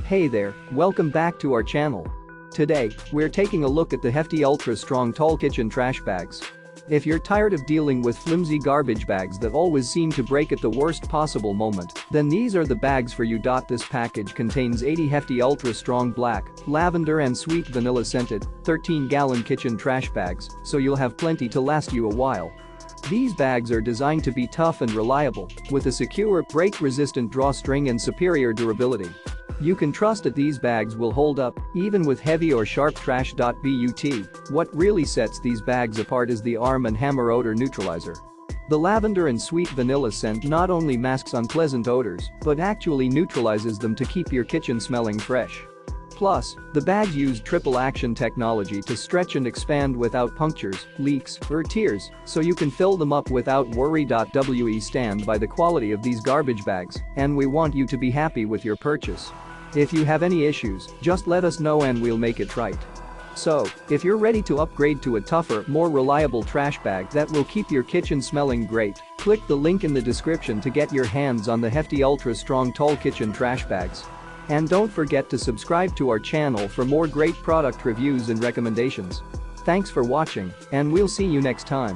Hey there, welcome back to our channel. Today, we're taking a look at the Hefty Ultra Strong Tall Kitchen Trash Bags. If you're tired of dealing with flimsy garbage bags that always seem to break at the worst possible moment, then these are the bags for you. This package contains 80 Hefty Ultra Strong Black, Lavender and Sweet Vanilla scented, 13-gallon kitchen trash bags, so you'll have plenty to last you a while. These bags are designed to be tough and reliable, with a secure, break-resistant drawstring and superior durability. You can trust that these bags will hold up, even with heavy or sharp trash. But what really sets these bags apart is the Arm & Hammer odor neutralizer. The lavender and sweet vanilla scent not only masks unpleasant odors, but actually neutralizes them to keep your kitchen smelling fresh. Plus, the bags use triple-action technology to stretch and expand without punctures, leaks, or tears, so you can fill them up without worry. We stand by the quality of these garbage bags, and we want you to be happy with your purchase. If you have any issues, just let us know and we'll make it right. So, if you're ready to upgrade to a tougher, more reliable trash bag that will keep your kitchen smelling great, click the link in the description to get your hands on the Hefty Ultra Strong Tall Kitchen Trash Bags. And don't forget to subscribe to our channel for more great product reviews and recommendations. Thanks for watching, and we'll see you next time.